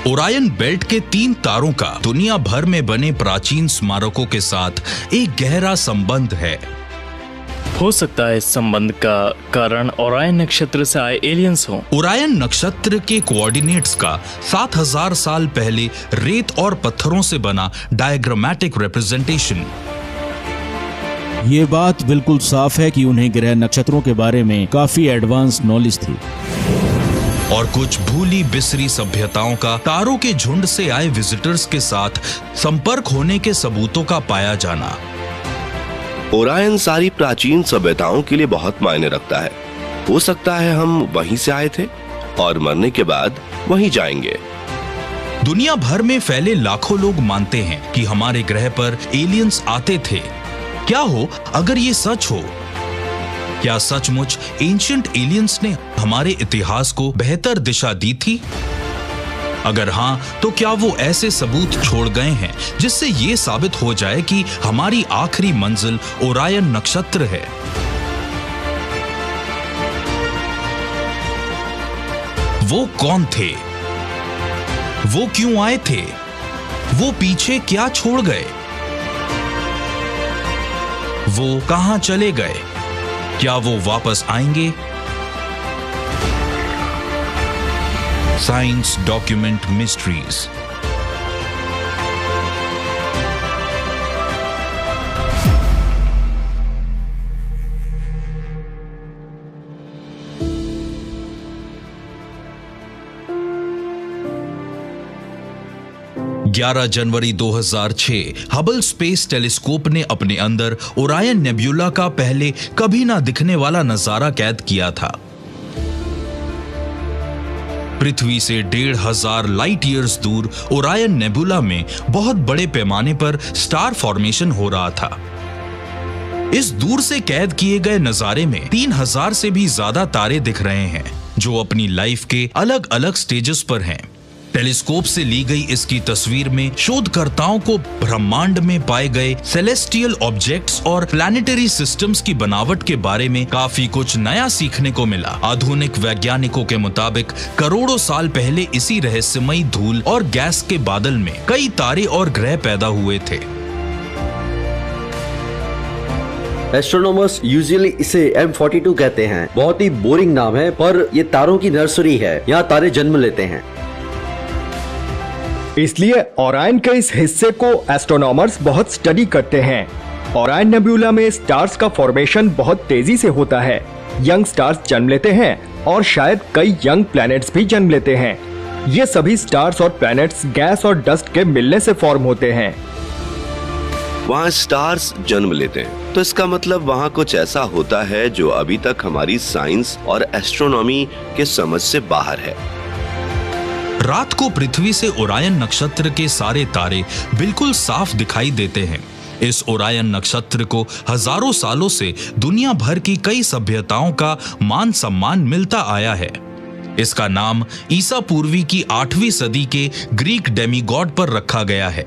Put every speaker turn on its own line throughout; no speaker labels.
Orion belt के 3 तारों का दुनिया भर में बने प्राचीन स्मारकों के साथ एक गहरा संबंध है।
हो सकता है इस संबंध का कारण ओरायन नक्षत्र से आए एलियंस हों।
ओरायन नक्षत्र के कोऑर्डिनेट्स का 7000 साल पहले रेत और पत्थरों से बना डायग्रामेटिक रिप्रेजेंटेशन।
ये बात बिल्कुल साफ है कि उन्हें ग्रह नक्षत्रों के बारे में काफी एडवांस नॉलेज थी।
और कुछ भूली बिसरी सभ्यताओं का तारों के झुंड से आए विजिटर्स के साथ संपर्क होने के सबूतों का पाया जाना।
ओरायन सारी प्राचीन सभ्यताओं के लिए बहुत मायने रखता है। हो सकता है हम वहीं से आए थे और मरने के बाद वहीं जाएंगे।
दुनिया भर में फैले लाखों लोग मानते हैं कि हमारे ग्रह पर एलियंस आते थे। क्या हो अगर ये सच हो? क्या सचमुच एंशिएंट एलियंस ने हमारे इतिहास को बेहतर दिशा दी थी? अगर हाँ, तो क्या वो ऐसे सबूत छोड़ गए हैं जिससे ये साबित हो जाए कि हमारी आखिरी मंजिल ओरायन नक्षत्र है? वो कौन थे? वो क्यों आए थे? वो पीछे क्या छोड़ गए? वो कहां चले गए? क्या वो वापस आएंगे? Science document mysteries. जनवरी 2006 हबल स्पेस टेलीस्कोप ने अपने अंदर ओरायन नेबुला का पहले कभी ना दिखने वाला नजारा कैद किया था। पृथ्वी से 1500 लाइट ईयर्स दूर ओरायन नेबुला में बहुत बड़े पैमाने पर स्टार फॉर्मेशन हो रहा था। इस दूर से कैद किए गए नजारे में 3000 से भी ज्यादा तारे दिख रहे हैं जो अपनी लाइफ के अलग अलग स्टेजेस पर हैं। टेलीस्कोप से ली गई इसकी तस्वीर में शोधकर्ताओं को ब्रह्मांड में पाए गए सेलेस्टियल ऑब्जेक्ट्स और प्लैनेटरी सिस्टम्स की बनावट के बारे में काफी कुछ नया सीखने को मिला। आधुनिक वैज्ञानिकों के मुताबिक करोड़ों साल पहले इसी रहस्यमयी धूल और गैस के बादल में कई तारे और ग्रह पैदा हुए थे।
एस्ट्रोनॉमर्स यूजुअली इसे M42 कहते हैं। बहुत ही बोरिंग नाम है, पर ये तारों की नर्सरी है। यहाँ तारे जन्म लेते हैं।
इसलिए ओरायन के इस हिस्से को एस्ट्रोनॉमर्स बहुत स्टडी करते हैं। ओरायन नेबुला में स्टार्स का फॉर्मेशन बहुत तेजी से होता है। यंग स्टार्स जन्म लेते हैं और शायद कई यंग प्लैनेट्स भी जन्म लेते हैं। ये सभी स्टार्स और प्लैनेट्स गैस और डस्ट के मिलने से फॉर्म होते हैं।
वहाँ स्टार्स जन्म लेते हैं तो इसका मतलब वहाँ कुछ ऐसा होता है जो अभी तक हमारी साइंस और एस्ट्रोनॉमी के समझ से बाहर है।
रात को पृथ्वी से ओरायन नक्षत्र के सारे तारे बिल्कुल साफ दिखाई देते हैं। इस ओरायन नक्षत्र को हजारों सालों से दुनिया भर की कई सभ्यताओं का मान सम्मान मिलता आया है। इसका नाम ईसा पूर्वी की 8वीं सदी के ग्रीक डेमीगॉड पर रखा गया है।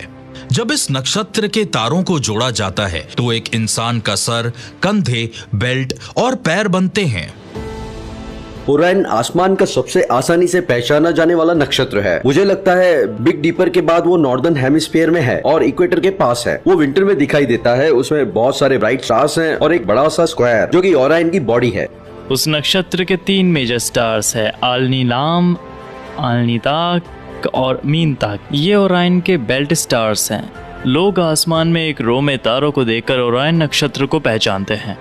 जब इस नक्षत्र के तारों को जोड़ा जाता है तो एक इंसान का सर, कंधे, बेल्ट और पैर बनते हैं।
ओरायन आसमान का सबसे आसानी से पहचाना जाने वाला नक्षत्र है। मुझे लगता है बिग डीपर के बाद वो नॉर्दर्न हेमिस्फीयर में है और इक्वेटर के पास है। वो विंटर में दिखाई देता है। उसमें बहुत सारे ब्राइट स्टार्स हैं और एक बड़ा सा स्क्वायर जो कि ओरायन की बॉडी है।
उस नक्षत्र के 3 मेजर स्टार्स है, आल्निलाम, आल्निताक और मीनताक। ये ओरायन के बेल्ट स्टार्स हैं। लोग आसमान में एक रो में तारों को देखकर ओरायन नक्षत्र को पहचानते हैं।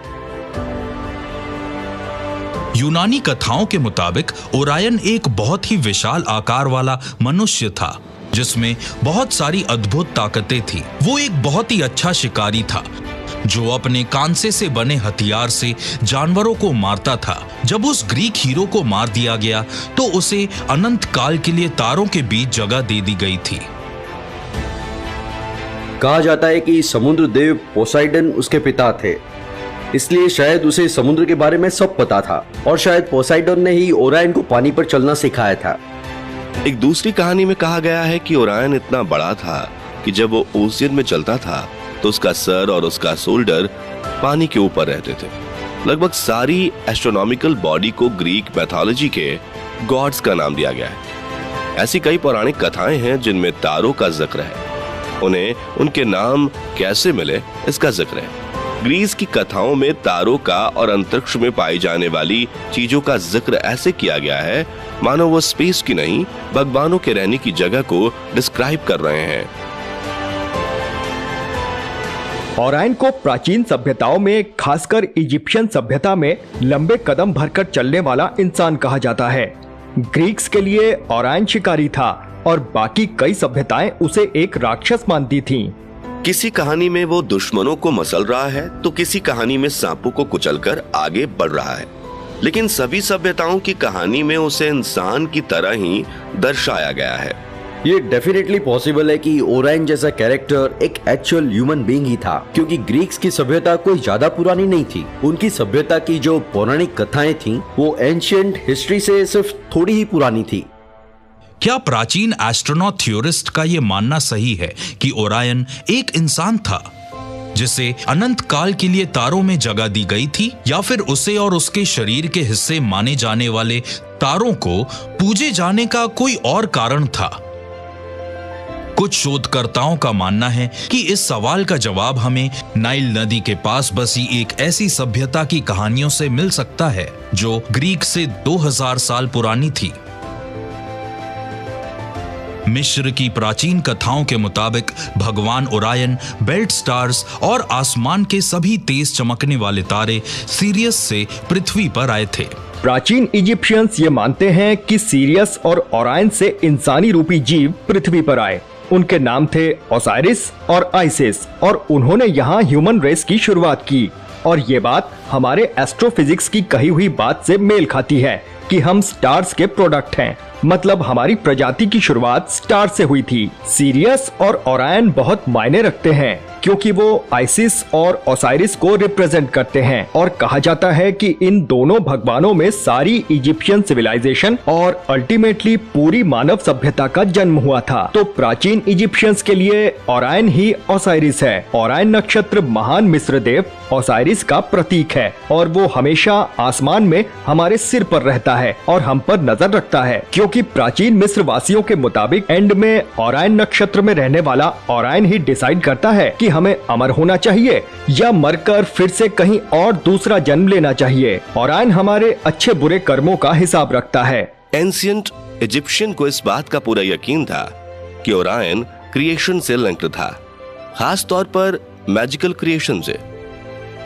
यूनानी कथाओं के मुताबिक ओरायन एक बहुत ही विशाल आकार वाला मनुष्य था जिसमें बहुत सारी अद्भुत ताकतें थी। वो एक बहुत ही अच्छा शिकारी था जो अपने कांसे से बने हथियार से जानवरों को मारता था। जब उस ग्रीक हीरो को मार दिया गया तो उसे अनंत काल के लिए तारों के बीच जगह दे दी गई थी।
कहा जाता है कि समुद्र देव पोसाइडन उसके पिता थे, इसलिए शायद उसे समुद्र के बारे में सब पता था और शायद पोसाइडन ने ही ओरायन को पानी पर चलना सिखाया था।
एक दूसरी कहानी में कहा गया है कि ओरायन इतना बड़ा था कि जब वो ओशियन में चलता था तो उसका सर और उसका शोल्डर पानी के ऊपर रहते थे। लगभग सारी एस्ट्रोनॉमिकल बॉडी को ग्रीक मैथोलॉजी के गॉड्स का नाम दिया गया है। ऐसी कई पौराणिक कथाएं हैं जिनमें तारों का जिक्र है। उन्हें उनके नाम कैसे मिले इसका जिक्र है। ग्रीस की कथाओं में तारों का और अंतरिक्ष में पाई जाने वाली चीजों का जिक्र ऐसे किया गया है मानो वो स्पेस की नहीं, भगवानों के रहने की जगह को डिस्क्राइब कर रहे हैं।
ओरायन को प्राचीन सभ्यताओं में, खासकर इजिप्शियन सभ्यता में, लंबे कदम भरकर चलने वाला इंसान कहा जाता है। ग्रीक्स के लिए ओरायन शिकारी था और बाकी कई सभ्यताएं उसे एक राक्षस मानती थीं।
किसी कहानी में वो दुश्मनों को मसल रहा है तो किसी कहानी में सांपों को कुचलकर आगे बढ़ रहा है, लेकिन सभी सभ्यताओं की कहानी में उसे इंसान की तरह ही दर्शाया गया है।
ये डेफिनेटली पॉसिबल है कि ओरायन जैसा कैरेक्टर एक एक्चुअल ह्यूमन बीइंग ही था, क्योंकि ग्रीक्स की सभ्यता कोई ज्यादा पुरानी नहीं थी। उनकी सभ्यता की जो पौराणिक कथाएं थीं, वो एंशिएंट हिस्ट्री से सिर्फ थोड़ी ही पुरानी थी।
क्या प्राचीन एस्ट्रोनॉट थ्योरिस्ट का यह मानना सही है कि ओरायन एक इंसान था जिसे अनंत काल के लिए तारों में जगह दी गई थी, या फिर उसे और उसके शरीर के हिस्से माने जाने वाले तारों को पूजे जाने का कोई और कारण था? कुछ शोधकर्ताओं का मानना है कि इस सवाल का जवाब हमें नाइल नदी के पास बसी एक ऐसी सभ्यता की कहानियों से मिल सकता है जो ग्रीक से 2000 साल पुरानी थी। मिस्र की प्राचीन कथाओं के मुताबिक भगवान ओरायन बेल्ट स्टार्स और आसमान के सभी तेज चमकने वाले तारे सीरियस से पृथ्वी पर आए थे।
प्राचीन इजिप्शियंस ये मानते हैं कि सीरियस और ओरायन से इंसानी रूपी जीव पृथ्वी पर आए। उनके नाम थे ओसाइरिस और आइसिस, और उन्होंने यहाँ ह्यूमन रेस की शुरुआत की। और ये बात हमारे एस्ट्रोफिजिक्स की कही हुई बात से मेल खाती है कि हम स्टार्स के प्रोडक्ट हैं, मतलब हमारी प्रजाति की शुरुआत स्टार से हुई थी। सीरियस और ओरायन बहुत मायने रखते हैं क्योंकि वो आइसिस और ओसाइरिस को रिप्रेजेंट करते हैं, और कहा जाता है कि इन दोनों भगवानों में सारी इजिप्शियन सिविलाइजेशन और अल्टीमेटली पूरी मानव सभ्यता का जन्म हुआ था। तो प्राचीन इजिप्शियंस के लिए ओरायन ही ओसाइरिस है। ओरायन नक्षत्र महान मिस्र देव ओसाइरिस का प्रतीक है, और वो हमेशा आसमान में हमारे सिर पर रहता है और हम पर नजर रखता है, क्योंकि प्राचीन मिस्र वासियों के मुताबिक एंड में ओरायन नक्षत्र में रहने वाला ओरायन ही डिसाइड करता है कि हमें अमर होना चाहिए या मरकर फिर से कहीं और दूसरा जन्म लेना चाहिए। ओरायन हमारे अच्छे बुरे कर्मों का हिसाब रखता है।
एंशिएंट इजिप्शियन को इस बात का पूरा यकीन था कि ओरायन क्रिएशन से लिंक्ड था, खास तौर पर मैजिकल क्रिएशन से।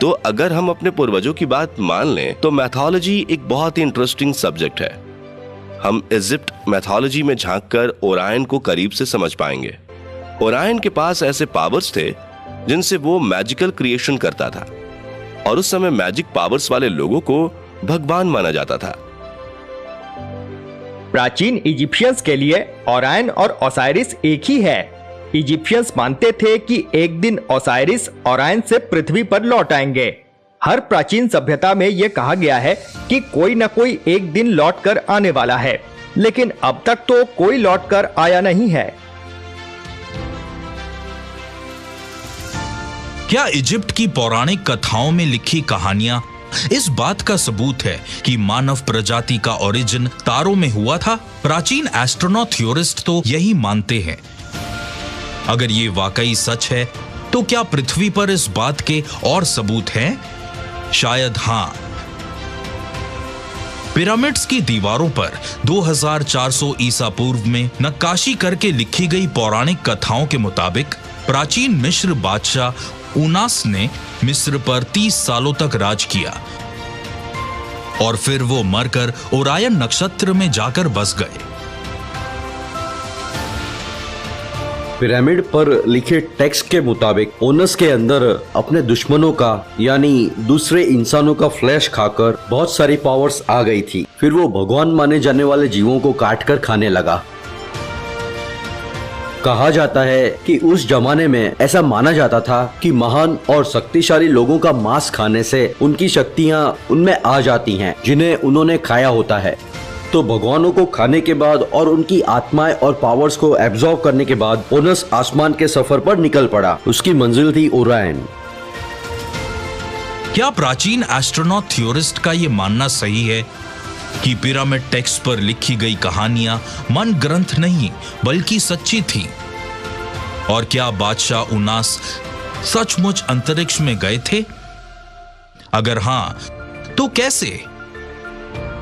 तो अगर हम अपने पूर्वजों की बात मान लें तो मैथोलॉजी एक बहुत ही इंटरेस्टिंग सब्जेक्ट है। हम इजिप्ट मैथोलॉजी में झांककर ओरायन को करीब से समझ पाएंगे। ओरायन के पास ऐसे पावर्स थे जिनसे वो मैजिकल क्रिएशन करता था, और उस समय मैजिक पावर्स वाले लोगों को भगवान माना जाता था।
प्राचीन इजिप्शियंस के लिए ओरायन और ओसाइरिस एक ही है। इजिप्शियंस मानते थे कि एक दिन ओसाइरिस ओरायन से पृथ्वी पर लौट आएंगे। हर प्राचीन सभ्यता में यह कहा गया है कि कोई न कोई एक दिन लौट कर आने वाला है, लेकिन अब तक तो कोई लौट कर आया नहीं है।
क्या इजिप्ट की पौराणिक कथाओं में लिखी कहानियां इस बात का सबूत है कि मानव प्रजाति का ओरिजिन तारों में हुआ था? प्राचीन एस्ट्रोनॉट थ्योरिस्ट तो यही मानते हैं। अगर ये वाकई सच है तो क्या पृथ्वी पर इस बात के और सबूत हैं? शायद हां। पिरामिड्स की दीवारों पर 2400 ईसा पूर्व में नक्काशी करके लिखी गई पौराणिक कथाओं के मुताबिक प्राचीन मिस्र बादशाह ऊनास ने मिस्र पर 30 सालों तक राज किया, और फिर वो मरकर ओरायन नक्षत्र में जाकर बस गए।
पिरामिड पर लिखे टेक्स्ट के मुताबिक ओनस के अंदर अपने दुश्मनों का यानी दूसरे इंसानों का फ्लैश खाकर बहुत सारी पावर्स आ गई थी। फिर वो भगवान माने जाने वाले जीवों को काटकर खाने लगा। कहा जाता है कि उस जमाने में ऐसा माना जाता था कि महान और शक्तिशाली लोगों का मांस खाने से उनकी शक्तियां उनमें आ जाती हैं जिन्हें उन्होंने खाया होता है। तो भगवानों को खाने के बाद और उनकी आत्माएं और पावर्स को एब्जॉर्ब करने के बाद ओनस आसमान के सफर पर निकल पड़ा। उसकी मंजिल थी ओरायन।
क्या प्राचीन एस्ट्रोनॉट थ्योरिस्ट का यह मानना सही है कि पिरामिड टेक्स्ट पर लिखी गई कहानियां मन ग्रंथ नहीं बल्कि सच्ची थी? और क्या बादशाह उनास सचमुच अंतरिक्ष में गए थे? अगर हां, तो कैसे?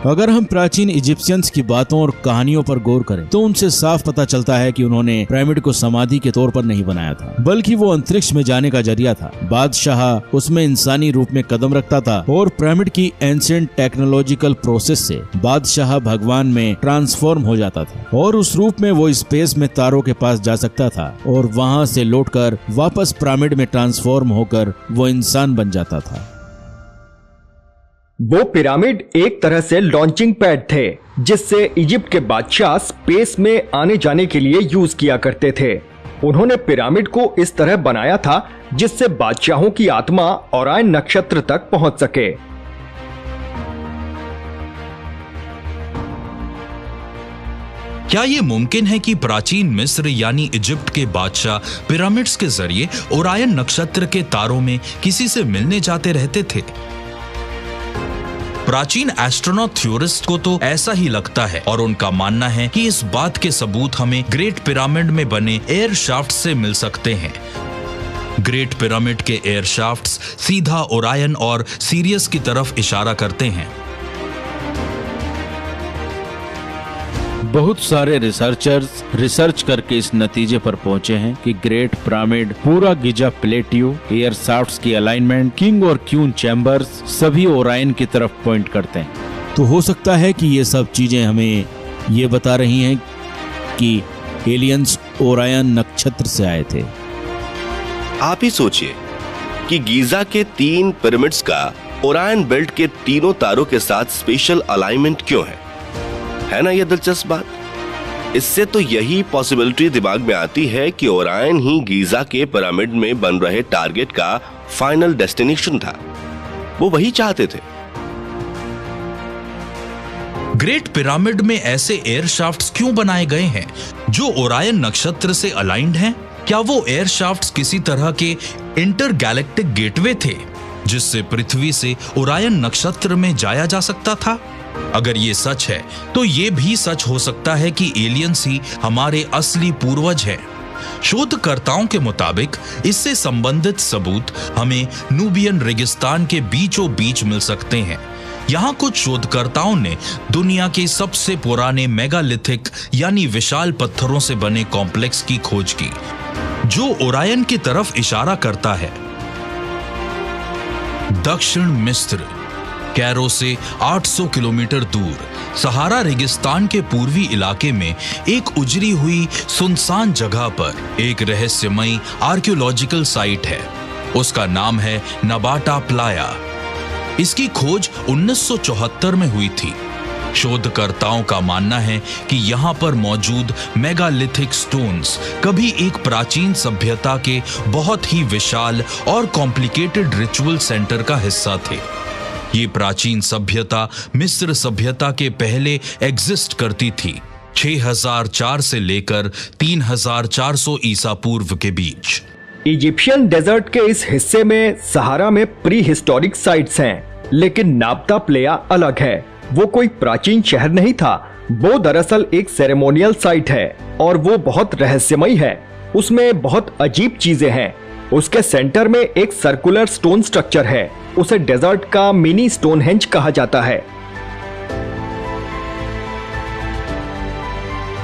अगर हम प्राचीन इजिप्शियंस की बातों और कहानियों पर गौर करें तो उनसे साफ पता चलता है कि उन्होंने पिरामिड को समाधि के तौर पर नहीं बनाया था, बल्कि वो अंतरिक्ष में जाने का जरिया था। बादशाह उसमें इंसानी रूप में कदम रखता था और पिरामिड की एंशिएंट टेक्नोलॉजिकल प्रोसेस से बादशाह भगवान में ट्रांसफॉर्म हो जाता था और उस रूप में वो स्पेस में तारों के पास जा सकता था और वहाँ से लौटकर वापस पिरामिड में ट्रांसफॉर्म होकर वो इंसान बन जाता था।
वो पिरामिड एक तरह से लॉन्चिंग पैड थे जिससे इजिप्ट के बादशाह स्पेस में आने जाने के लिए यूज किया करते थे। उन्होंने पिरामिड को इस तरह बनाया था जिससे बादशाहों की आत्मा ओरायन नक्षत्र तक पहुंच सके।
क्या ये मुमकिन है कि प्राचीन मिस्र यानी इजिप्ट के बादशाह पिरामिड्स के जरिए ओरायन नक्षत्र के तारों में किसी से मिलने जाते रहते थे? प्राचीन एस्ट्रोनॉट थ्योरिस्ट को तो ऐसा ही लगता है और उनका मानना है कि इस बात के सबूत हमें ग्रेट पिरामिड में बने एयर शाफ्ट से मिल सकते हैं। ग्रेट पिरामिड के एयर शाफ्ट्स सीधा ओरायन और सीरियस की तरफ इशारा करते हैं।
बहुत सारे रिसर्चर्स रिसर्च करके इस नतीजे पर पहुंचे हैं कि ग्रेट पिरामिड, पूरा गिजा प्लेटियो, एयर शाफ्ट्स की अलाइनमेंट, किंग और क्वीन चैम्बर्स सभी ओरायन की तरफ पॉइंट करते हैं। तो हो सकता है कि ये सब चीजें हमें ये बता रही हैं कि एलियंस ओरायन नक्षत्र से आए थे।
आप ही सोचिए कि गीजा के 3 पिरामिड्स का ओरायन बेल्ट के तीनों तारों के साथ स्पेशल अलाइनमेंट क्यों है ना ये दिलचस्प बात। इससे तो यही पॉसिबिलिटी दिमाग में आती है कि ओरायन ही गीजा के पिरामिड में बन रहे टारगेट का फाइनल डेस्टिनेशन था। वो वही चाहते थे।
ग्रेट पिरामिड में ऐसे एयर शाफ्ट्स क्यों बनाए गए हैं जो ओरायन नक्षत्र से अलाइंड हैं? क्या वो एयर शाफ्ट्स किसी तरह के इंटरगैलेक्टिक गेटवे थे जिससे पृथ्वी से ओरायन नक्षत्र में जाया जा सकता था? अगर ये सच है तो ये भी सच हो सकता है कि एलियंस ही हमारे असली पूर्वज हैं। शोधकर्ताओं के मुताबिक इससे संबंधित सबूत हमें नूबियन रेगिस्तान के बीचों बीच मिल सकते हैं। यहाँ कुछ शोधकर्ताओं ने दुनिया के सबसे पुराने मेगालिथिक यानी विशाल पत्थरों से बने कॉम्प्लेक्स की खोज की जो ओरायन की तरफ इशारा करता है। दक्षिण मिस्र, कैरो से 800 किलोमीटर दूर सहारा रेगिस्तान के पूर्वी इलाके में एक उजड़ी हुई सुनसान जगह पर एक रहस्यमयी आर्कियोलॉजिकल साइट है। उसका नाम है नबाटा प्लाया। इसकी खोज 1974 में हुई थी। शोधकर्ताओं का मानना है कि यहाँ पर मौजूद मेगालिथिक स्टोन्स कभी एक प्राचीन सभ्यता के बहुत ही विशाल और कॉम्प्लिकेटेड रिचुअल सेंटर का हिस्सा थे। ये प्राचीन सभ्यता मिस्र सभ्यता के पहले एग्जिस्ट करती थी 6004 से लेकर 3400 ईसा पूर्व के बीच।
इजिप्शियन डेजर्ट के इस हिस्से में सहारा में प्री हिस्टोरिक साइट्स हैं, लेकिन नाब्ता प्लेया अलग है। वो कोई प्राचीन शहर नहीं था, वो दरअसल एक सेरेमोनियल साइट है और वो बहुत रहस्यमयी है। उसमें बहुत अजीब चीजें हैं। उसके सेंटर में एक सर्कुलर स्टोन स्ट्रक्चर है। उसे डेजर्ट का मिनी स्टोनहेंज कहा जाता है।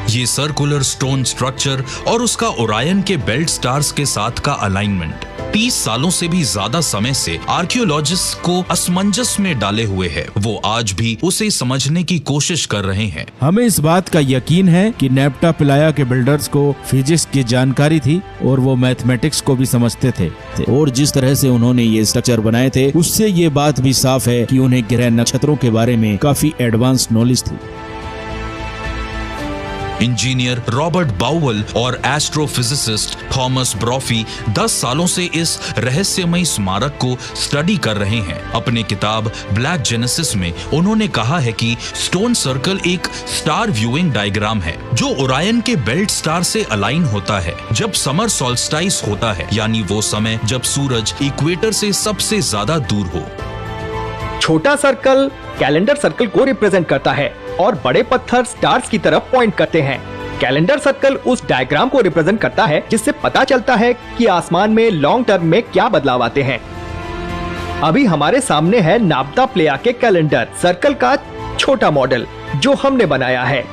ये सर्कुलर स्टोन स्ट्रक्चर और उसका ओरायन के बेल्ट स्टार्स के साथ का अलाइनमेंट 30 सालों से भी ज्यादा समय से आर्कियोलॉजिस्ट को असमंजस में डाले हुए है। वो आज भी उसे समझने की कोशिश कर रहे हैं।
हमें इस बात का यकीन है कि नैप्टा पिलाया के बिल्डर्स को फिजिक्स की जानकारी थी और वो मैथमेटिक्स को भी समझते थे और जिस तरह से उन्होंने ये स्ट्रक्चर बनाए थे उससे ये बात भी साफ है कि उन्हें ग्रह नक्षत्रों के बारे में काफी एडवांस नॉलेज थी।
इंजीनियर रॉबर्ट बाउवल और एस्ट्रोफिजिसिस्ट थॉमस ब्रॉफी 10 सालों से इस रहस्यमयी स्मारक को स्टडी कर रहे हैं। अपने किताब ब्लैक जेनेसिस में उन्होंने कहा है कि स्टोन सर्कल एक स्टार व्यूइंग डायग्राम है जो ओरायन के बेल्ट स्टार से अलाइन होता है जब समर सोल्स्टाइस होता है, यानी वो समय जब सूरज इक्वेटर से सबसे ज्यादा दूर हो।
छोटा सर्कल कैलेंडर सर्कल को रिप्रेजेंट करता है और बड़े पत्थर स्टार्स की तरफ पॉइंट करते हैं। कैलेंडर सर्कल उस डायग्राम को रिप्रेजेंट करता है जिससे पता चलता है कि आसमान में लॉन्ग टर्म में क्या बदलाव आते हैं। अभी हमारे सामने है नापता प्लेया के कैलेंडर सर्कल का छोटा मॉडल जो हमने बनाया है।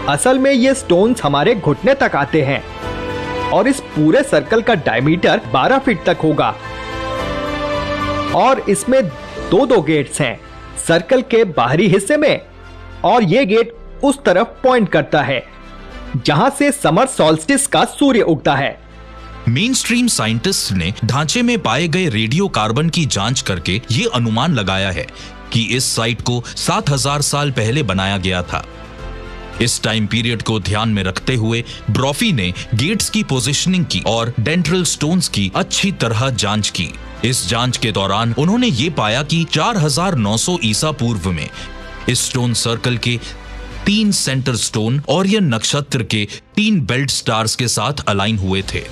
असल में ये स्टोन्स हमारे घुटने तक आते हैं और इस पूरे सर्कल का डायमीटर 12 फीट तक होगा और इसमें दो गेट्स हैं सर्कल के बाहरी हिस्से में, और ये गेट उस तरफ पॉइंट करता है जहां से समर सॉल्स्टिस का सूर्य उगता है।
मेन स्ट्रीम साइंटिस्ट ने ढांचे में पाए गए रेडियो कार्बन की जांच करके ये अनुमान लगाया है कि इस साइट को 7000 साल पहले बनाया गया था। इस टाइम पीरियड को ध्यान में रखते हुए ब्रॉफी ने गेट्स की पोजीशनिंग की और डेंड्रल स्टोन्स की अच्छी तरह जांच की। इस जांच के दौरान उन्होंने ये पाया कि 4900 ईसा पूर्व में इस स्टोन सर्कल के 3 सेंटर स्टोन ओरियन नक्षत्र के 3 बेल्ट स्टार्स के साथ अलाइन हुए थे।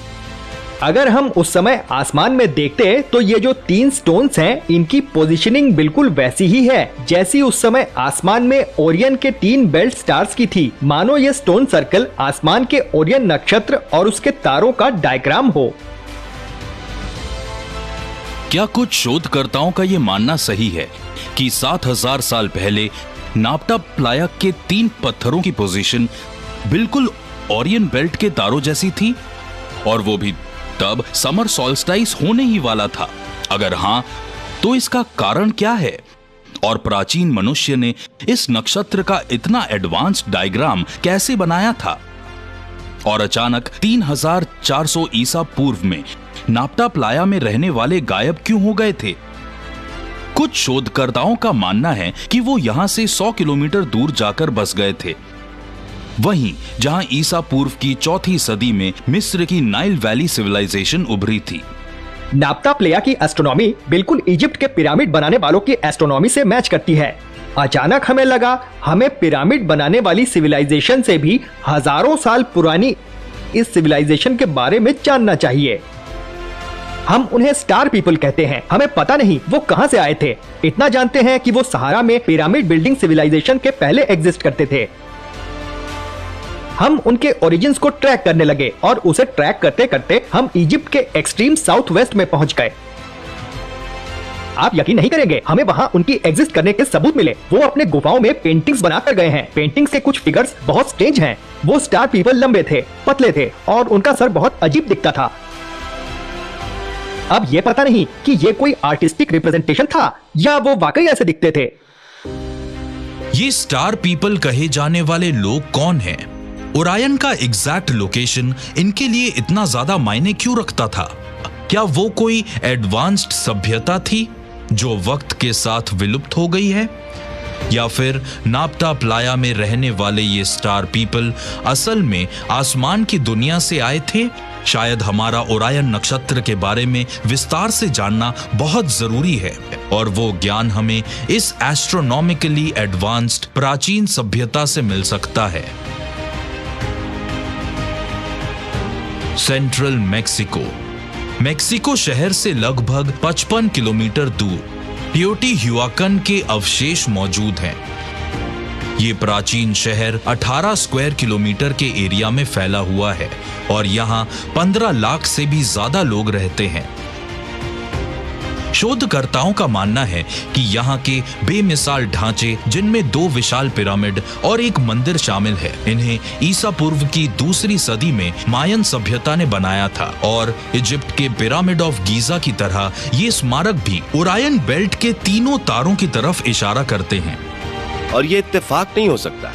अगर हम उस समय आसमान में देखते तो ये जो 3 स्टोन्स हैं इनकी पोजीशनिंग बिल्कुल वैसी ही है जैसी उस समय आसमान में ओरियन के 3 बेल्ट स्टार्स की थी। मानो ये स्टोन सर्कल आसमान के ओरियन नक्षत्र और उसके तारों का डायग्राम हो।
क्या कुछ शोधकर्ताओं का ये मानना सही है कि 7000 साल पहले नापता प्लाया के 3 पत्थरों की पोजीशन बिल्कुल ओरियन बेल्ट के तारों जैसी थी और वो भी तब समर सॉल्स्टाइस होने ही वाला था? अगर हां तो इसका कारण क्या है और प्राचीन मनुष्य ने इस नक्षत्र का इतना एडवांस्ड डायग्राम कैसे बनाया था? और अचानक 3400 ईसा पूर्व में नापता प्लाया में रहने वाले गायब क्यों हो गए थे? कुछ शोधकर्ताओं का मानना है कि वो यहां से 100 किलोमीटर दूर जाकर बस गए थे, वहीं जहां ईसा पूर्व की 4वीं सदी में मिस्र की नाइल वैली सिविलाइजेशन उभरी थी।
नापता प्लेया की एस्ट्रोनॉमी बिल्कुल इजिप्ट के पिरामिड बनाने वालों की एस्ट्रोनॉमी से मैच करती है। अचानक हमें लगा हमें पिरामिड बनाने वाली सिविलाइजेशन से भी हजारों साल पुरानी इस सिविलाइजेशन के बारे में जानना चाहिए। हम उन्हें स्टार पीपल कहते हैं। हमें पता नहीं वो कहां से आए थे, इतना जानते हैं कि वो सहारा में पिरामिड बिल्डिंग सिविलाइजेशन के पहले एग्जिस्ट करते थे। हम उनके ओरिजिन्स को ट्रैक करने लगे और उसे ट्रैक करते करते हम इजिप्ट के एक्सट्रीम साउथ वेस्ट में पहुंच गए। आप यकीन नहीं करेंगे, हमें वहां उनकी एग्जिस्ट करने के सबूत मिले। वो अपने गुफाओं में पेंटिंग्स बनाकर गए हैं। पेंटिंग्स के कुछ फिगर्स बहुत स्ट्रेंज हैं। वो स्टार पीपल लंबे थे, पतले थे और उनका सर बहुत अजीब दिखता था। अब ये पता नहीं कि ये कोई आर्टिस्टिक रिप्रेजेंटेशन था या वो वाकई ऐसे दिखते थे।
ये स्टार पीपल कहे जाने वाले लोग कौन हैं? ओरायन का एग्जैक्ट लोकेशन इनके लिए इतना ज्यादा मायने क्यों रखता था? क्या वो कोई एडवांस्ड सभ्यता थी जो वक्त के साथ विलुप्त हो गई है, या फिर नापता प्लाया में रहने वाले ये स्टार पीपल असल में आसमान की दुनिया से आए थे? शायद हमारा ओरायन नक्षत्र के बारे में विस्तार से जानना बहुत जरूरी है और वो ज्ञान हमें इस एस्ट्रोनॉमिकली एडवांस्ड प्राचीन सभ्यता से मिल सकता है। Central Mexico. मैक्सिको शहर से लगभग 55 किलोमीटर दूर टियोटीहुआकन के अवशेष मौजूद हैं। ये प्राचीन शहर 18 स्क्वायर किलोमीटर के एरिया में फैला हुआ है और यहाँ 15 लाख से भी ज्यादा लोग रहते हैं। शोधकर्ताओं का मानना है कि यहाँ के बेमिसाल ढांचे, जिनमें 2 विशाल पिरामिड और एक मंदिर शामिल है, इन्हें ईसा पूर्व की 2री सदी में मायन सभ्यता ने बनाया था और इजिप्ट के पिरामिड ऑफ गीजा की तरह ये स्मारक भी ओरायन बेल्ट के 3 तारों की तरफ इशारा करते हैं।
और ये इत्तेफाक नहीं हो सकता।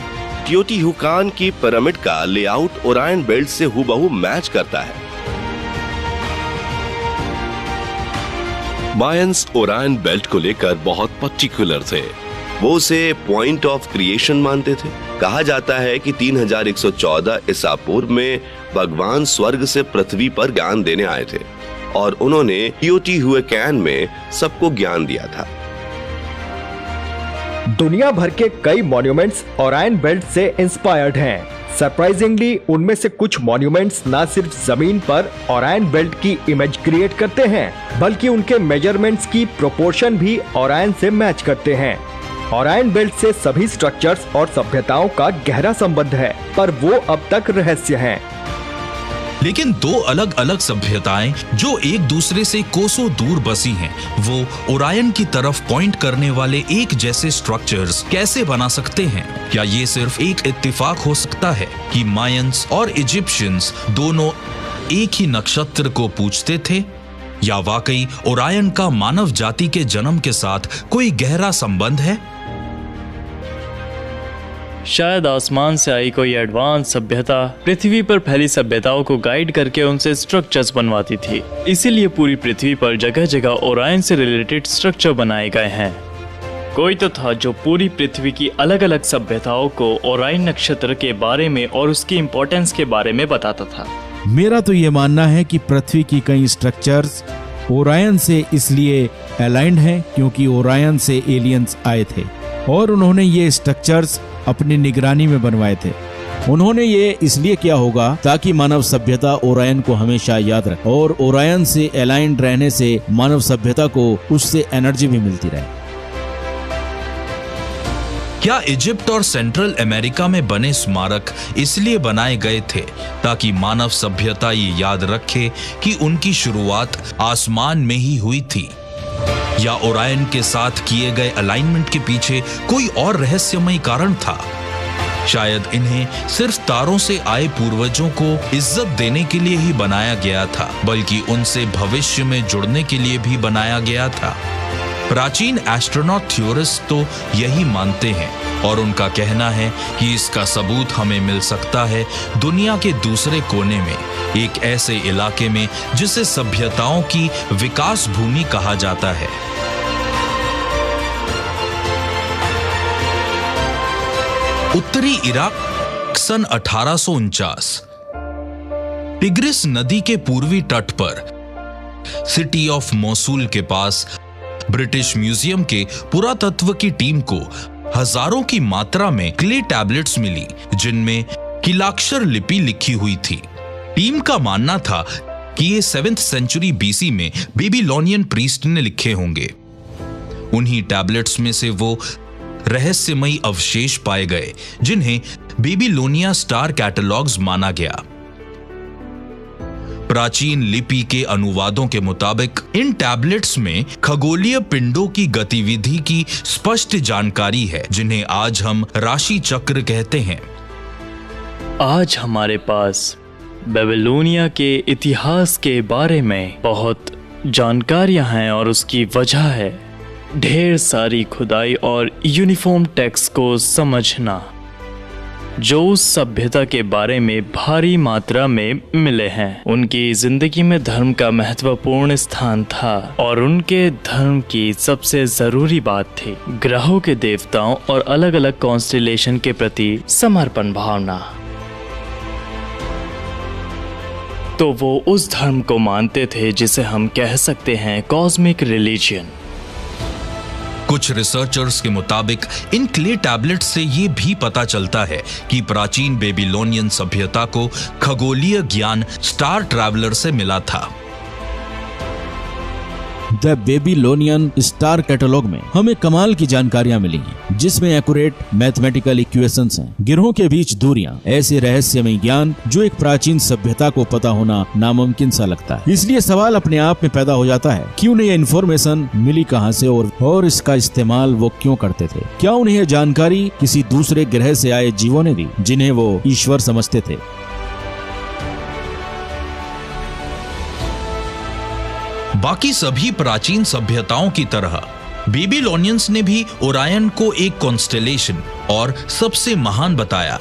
टियोटीहुआकन की पिरामिड का लेआउट ओरायन बेल्ट से हूबहू मैच करता है। मायंस ओरायन बेल्ट को लेकर बहुत पर्टिकुलर थे। वो उसे पॉइंट ऑफ क्रिएशन मानते थे। कहा जाता है कि 3114 ईसा पूर्व में भगवान स्वर्ग से पृथ्वी पर ज्ञान देने आए थे और उन्होंने टियोटीहुआकन में सबको ज्ञान दिया था।
दुनिया भर के कई मॉन्यूमेंट्स ओरायन बेल्ट से इंस्पायर्ड हैं। सरप्राइजिंगली उनमें से कुछ मॉन्यूमेंट्स न सिर्फ जमीन पर ओरायन बेल्ट की इमेज क्रिएट करते हैं, बल्कि उनके मेजरमेंट्स की प्रोपोर्शन भी ओरायन से मैच करते हैं। ओरायन बेल्ट से सभी स्ट्रक्चर्स और सभ्यताओं का गहरा संबंध है, पर वो अब तक रहस्य हैं।
लेकिन दो अलग अलग सभ्यताएं जो एक दूसरे से कोसों दूर बसी हैं, वो ओरायन की तरफ पॉइंट करने वाले एक जैसे स्ट्रक्चर्स कैसे बना सकते हैं? क्या ये सिर्फ एक इत्तेफाक हो सकता है कि मायंस और इजिप्शियंस दोनों एक ही नक्षत्र को पूजते थे, या वाकई ओरायन का मानव जाति के जन्म के साथ कोई गहरा संबंध है?
शायद आसमान से आई कोई एडवांस सभ्यता पृथ्वी पर फैली सभ्यताओं को गाइड करके उनसे स्ट्रक्चर्स बनवाती थी। इसीलिए पूरी पृथ्वी पर जगह जगह ओरायन से रिलेटेड स्ट्रक्चर बनाए गए हैं। कोई तो था जो पूरी पृथ्वी की अलग अलग सभ्यताओं को ओरायन नक्षत्र के बारे में और उसकी इम्पोर्टेंस के बारे में बताता था।
मेरा तो ये मानना है कि पृथ्वी की कई स्ट्रक्चर्स ओरायन से इसलिए अलाइंड हैं क्योंकि ओरायन से एलियंस आए थे और उन्होंने ये स्ट्रक्चर्स अपनी निगरानी में बनवाए थे। उन्होंने ये इसलिए किया होगा ताकि मानव सभ्यता ओरायन को हमेशा याद रखे और ओरायन से अलाइंड रहने से मानव सभ्यता को उससे एनर्जी भी मिलती रहे।
क्या इजिप्ट और सेंट्रल अमेरिका में बने स्मारक इसलिए बनाए गए थे ताकि मानव सभ्यता ये याद रखे कि उनकी शुरुआत आसमान में ही हुई थी? या ओरायन के साथ किए गए अलाइनमेंट के पीछे कोई और रहस्यमय कारण था? शायद इन्हें सिर्फ तारों से आए पूर्वजों को इज्जत देने के लिए ही बनाया गया था, बल्कि उनसे भविष्य में जुड़ने के लिए भी बनाया गया था। प्राचीन एस्ट्रोनॉट थ्योरिस्ट तो यही मानते हैं और उनका कहना है कि इसका सबूत हमें मिल सकता है दुनिया के दूसरे कोने में, एक ऐसे इलाके में जिसे सभ्यताओं की विकास भूमि कहा जाता है। उत्तरी इराक सन 1849 टिग्रिस नदी के पूर्वी तट पर सिटी ऑफ मोसूल के पास ब्रिटिश म्यूजियम के पुरातत्व की टीम को हजारों की मात्रा में क्ले टैबलेट्स मिली जिनमें किलाक्षर लिपि लिखी हुई थी। टीम का मानना था कि ये 7th सेंचुरी बीसी में बेबीलोनियन प्रीस्ट ने लिखे होंगे। उन्हीं टैबलेट्स में से वो रहस्यमयी अवशेष पाए गए जिन्हें बेबीलोनिया स्टार कैटलॉग्स माना गया। प्राचीन लिपि के अनुवादों के मुताबिक इन टैबलेट्स में खगोलीय पिंडों की गतिविधि की स्पष्ट जानकारी है, जिन्हें आज हम राशि चक्र कहते हैं।
आज हमारे पास बेबीलोनिया के इतिहास के बारे में बहुत जानकारियां हैं और उसकी वजह है ढेर सारी खुदाई और यूनिफॉर्म टेक्स्ट को समझना जो उस सभ्यता के बारे में भारी मात्रा में मिले हैं। उनकी जिंदगी में धर्म का महत्वपूर्ण स्थान था और उनके धर्म की सबसे जरूरी बात थी ग्रहों के देवताओं और अलग अलग कॉन्स्टेलेशन के प्रति समर्पण भावना। तो वो उस धर्म को मानते थे जिसे हम कह सकते हैं कॉस्मिक रिलीजन।
कुछ रिसर्चर्स के मुताबिक इन क्ले टैबलेट्स से ये भी पता चलता है कि प्राचीन बेबीलोनियन सभ्यता को खगोलीय ज्ञान स्टार ट्रैवलर से मिला था।
द बेबीलोनियन स्टार कैटलॉग में हमें कमाल की जानकारियां मिली हैं, जिसमें एक्यूरेट मैथमेटिकल इक्वेशंस हैं, गिरोह के बीच दूरियां, ऐसे रहस्यमय ज्ञान जो एक प्राचीन सभ्यता को पता होना नामुमकिन सा लगता है। इसलिए सवाल अपने आप में पैदा हो जाता है कि उन्हें यह इन्फॉर्मेशन मिली कहां से और इसका इस्तेमाल वो क्यों करते थे? क्या उन्हें यह जानकारी किसी दूसरे ग्रह से आए जीवों ने दी जिन्हें वो ईश्वर समझते थे?
बाकी सभी प्राचीन सभ्यताओं की तरह बेबीलोनियंस ने भी ओरायन को एक कॉन्स्टेलेशन और सबसे महान बताया।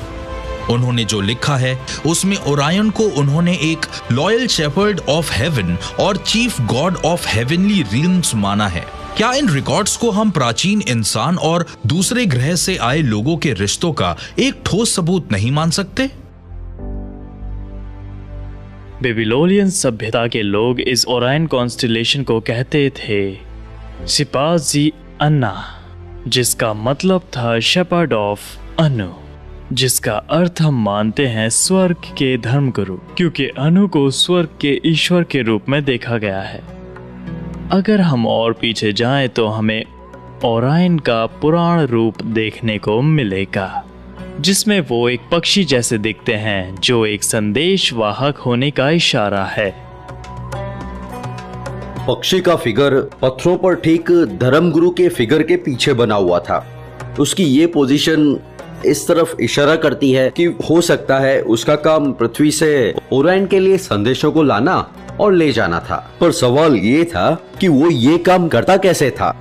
उन्होंने जो लिखा है उसमें ओरायन को उन्होंने एक लॉयल शेपर्ड ऑफ हेवन और चीफ गॉड ऑफ हेवनली रिल्म्स माना है। क्या इन रिकॉर्ड्स को हम प्राचीन इंसान और दूसरे ग्रह से आए लोगों के रिश्तों का एक ठोस सबूत नहीं मान सकते?
बेबीलोनियन सभ्यता के लोग इस ओरायन कॉन्स्टेलेशन को कहते थे सिपाजी अन्ना, जिसका मतलब था शेपर्ड ऑफ अनु। जिसका अर्थ हम मानते हैं स्वर्ग के धर्मगुरु, क्योंकि अनु को स्वर्ग के ईश्वर के रूप में देखा गया है। अगर हम और पीछे जाएं तो हमें ओरायन का पुराण रूप देखने को मिलेगा, जिसमें वो एक पक्षी जैसे दिखते हैं जो एक संदेश वाहक होने का इशारा है।
पक्षी का फिगर पत्थरों पर ठीक धर्मगुरु के फिगर के पीछे बना हुआ था। उसकी ये पोजीशन इस तरफ इशारा करती है कि हो सकता है उसका काम पृथ्वी से ओरायन के लिए संदेशों को लाना और ले जाना था। पर सवाल ये था कि वो ये काम करता कैसे था?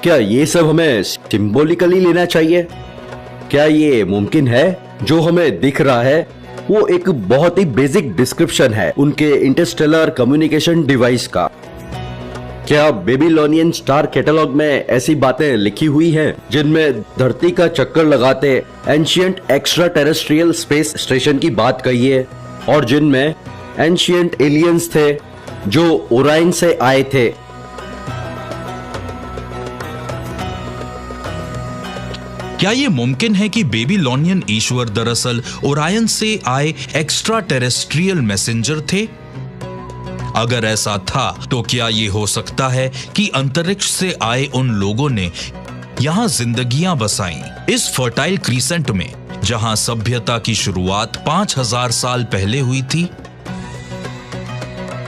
क्या ये सब हमें सिंबॉलिकली लेना चाहिए? क्या ये मुमकिन है? जो हमें दिख रहा है वो एक बहुत ही बेसिक डिस्क्रिप्शन है उनके इंटरस्टेलर कम्युनिकेशन डिवाइस का। क्या बेबीलोनियन स्टार कैटलॉग में ऐसी बातें लिखी हुई हैं जिनमें धरती का चक्कर लगाते ancient extra terrestrial space station की बात कही है और जिनमें एंशिएंट एलियंस थे जो ओरायन से आए थे?
क्या ये मुमकिन है कि बेबीलोनियन ईश्वर दरअसल ओरायन से आए एक्स्ट्रा टेरेस्ट्रियल मैसेंजर थे? अगर ऐसा था तो क्या ये हो सकता है कि अंतरिक्ष से आए उन लोगों ने यहां जिंदगियां बसाई, इस फर्टाइल क्रीसेंट में जहां सभ्यता की शुरुआत 5000 साल पहले हुई थी?